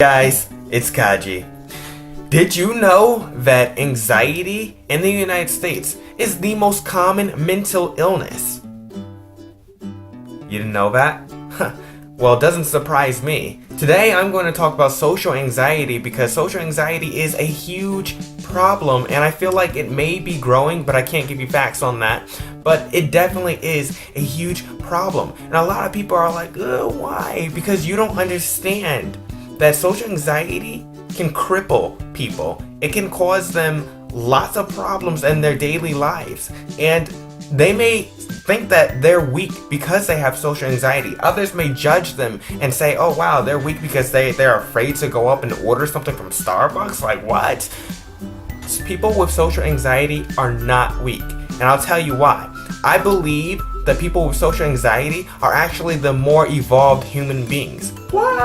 Guys, it's Kaji. Did you know that anxiety in the United States is the most common mental illness? You didn't know that? Well, it doesn't surprise me. Today I'm going to talk about social anxiety because social anxiety is a huge problem and I feel like it may be growing, but I can't give you facts on that. But it definitely is a huge problem. And a lot of people are like, why? Because you don't understand that social anxiety can cripple people. It can cause them lots of problems in their daily lives. And they may think that they're weak because they have social anxiety. Others may judge them and say, oh wow, they're weak because they're afraid to go up and order something from Starbucks. Like what? People with social anxiety are not weak. And I'll tell you why. I believe that people with social anxiety are actually the more evolved human beings. What?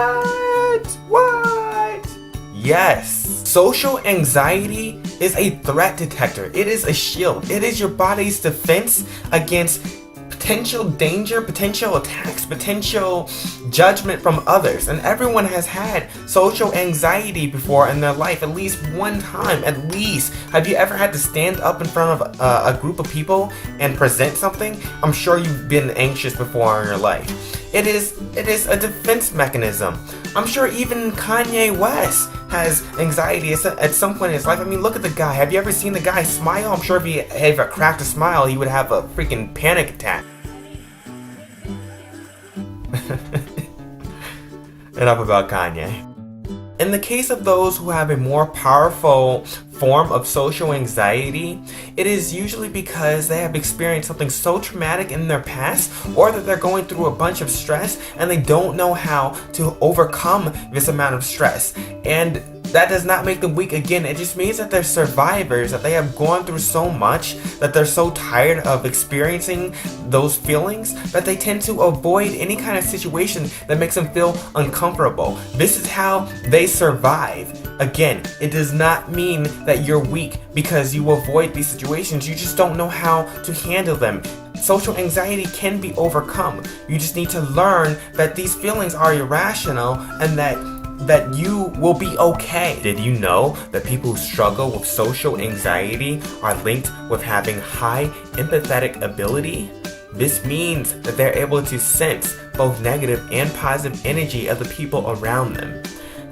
Yes. Social anxiety is a threat detector. It is a shield. It is your body's defense against potential danger, potential attacks, potential judgment from others. And everyone has had social anxiety before in their life, at least one time, at least. Have you ever had to stand up in front of a group of people and present something? I'm sure you've been anxious before in your life. It is a defense mechanism. I'm sure even Kanye West has anxiety at some point in his life. I mean, look at the guy. Have you ever seen the guy smile? I'm sure if he ever cracked a smile, he would have a freaking panic attack. Enough about Kanye. In the case of those who have a more powerful form of social anxiety, it is usually because they have experienced something so traumatic in their past, or that they're going through a bunch of stress and they don't know how to overcome this amount of stress. And that does not make them weak. Again, it just means that they're survivors, that they have gone through so much, that they're so tired of experiencing those feelings that they tend to avoid any kind of situation that makes them feel uncomfortable. This is how they survive. Again, it does not mean that you're weak because you avoid these situations. You just don't know how to handle them. Social anxiety can be overcome. You just need to learn that these feelings are irrational and that you will be okay. Did you know that people who struggle with social anxiety are linked with having high empathetic ability? This means that they're able to sense both negative and positive energy of the people around them.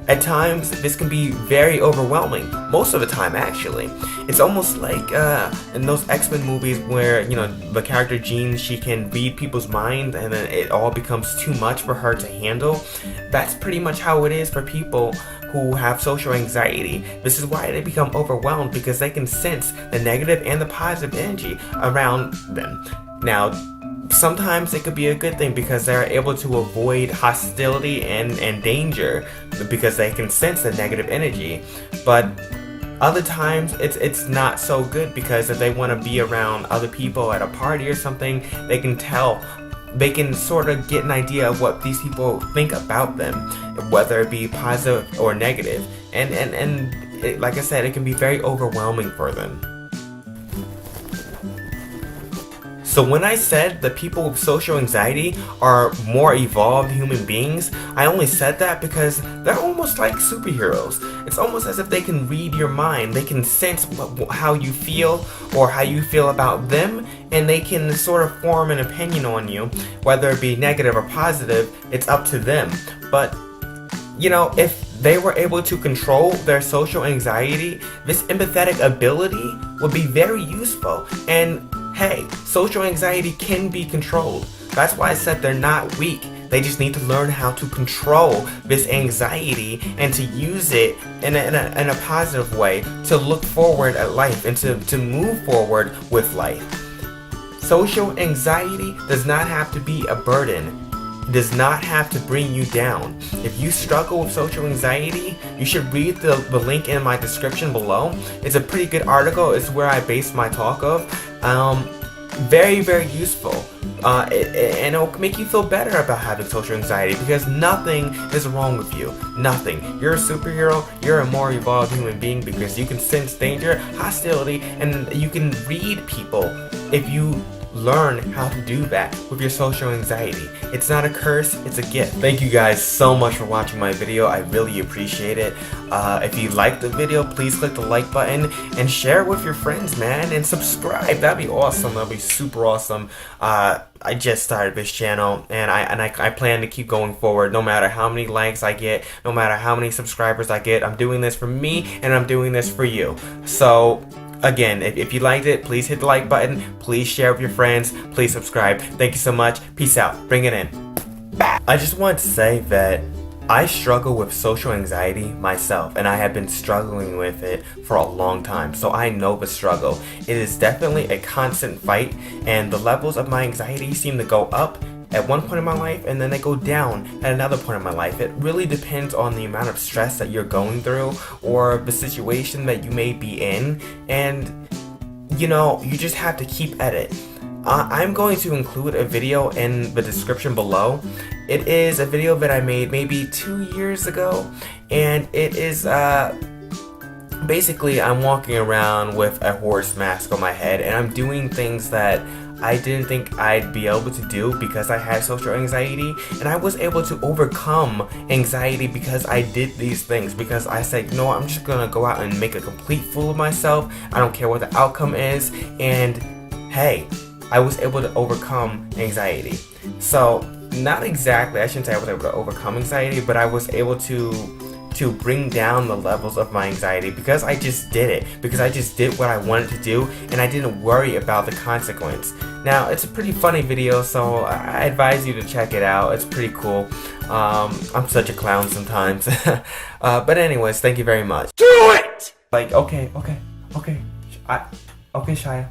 At times, this can be very overwhelming. Most of the time, actually. It's almost like in those X-Men movies where, the character Jean, she can read people's mind and then it all becomes too much for her to handle. That's pretty much how it is for people who have social anxiety. This is why they become overwhelmed, because they can sense the negative and the positive energy around them. Now, sometimes it could be a good thing because they're able to avoid hostility and danger because they can sense the negative energy. But other times it's not so good, because if they want to be around other people at a party or something, they can tell. They can sort of get an idea of what these people think about them, whether it be positive or negative. And like I said, it can be very overwhelming for them. So when I said that people with social anxiety are more evolved human beings, I only said that because they're almost like superheroes. It's almost as if they can read your mind. They can sense how you feel or how you feel about them, and they can sort of form an opinion on you, whether it be negative or positive. It's up to them. But if they were able to control their social anxiety, this empathetic ability would be very useful. And hey, social anxiety can be controlled. That's why I said they're not weak. They just need to learn how to control this anxiety and to use it in a positive way, to look forward at life and to move forward with life. Social anxiety does not have to be a burden. It does not have to bring you down. If you struggle with social anxiety, you should read the link in my description below. It's a pretty good article. It's where I base my talk of. Very, very useful. And it'll make you feel better about having social anxiety, because nothing is wrong with you. Nothing. You're a superhero. You're a more evolved human being because you can sense danger, hostility, and you can read people. If you learn how to do that with your social anxiety. It's not a curse, it's a gift. Thank you guys so much for watching my video. I really appreciate it. If you liked the video, please click the like button and share it with your friends, man, and subscribe. That'd be awesome. That'd be super awesome. I just started this channel, and I plan to keep going forward no matter how many likes I get, no matter how many subscribers I get. I'm doing this for me, and I'm doing this for you. So again, if you liked it, please hit the like button, please share with your friends, please subscribe. Thank you so much. Peace out. Bring it in. I just want to say that I struggle with social anxiety myself, and I have been struggling with it for a long time, so I know the struggle. It is definitely a constant fight, and the levels of my anxiety seem to go up at one point in my life, and then they go down at another point in my life. It really depends on the amount of stress that you're going through, or the situation that you may be in, and you know, you just have to keep at it. I'm going to include a video in the description below. It is a video that I made maybe 2 years ago, and it is basically I'm walking around with a horse mask on my head, and I'm doing things that I didn't think I'd be able to do because I had social anxiety, and I was able to overcome anxiety because I did these things, because I said, you know what, I'm just gonna go out and make a complete fool of myself. I don't care what the outcome is, and hey, I was able to overcome anxiety. So, not exactly, I shouldn't say I was able to overcome anxiety, but I was able to bring down the levels of my anxiety because I just did it. Because I just did what I wanted to do, and I didn't worry about the consequence. Now, it's a pretty funny video, so I advise you to check it out. It's pretty cool. I'm such a clown sometimes. But anyways, thank you very much. Do it! Like, okay, Shia.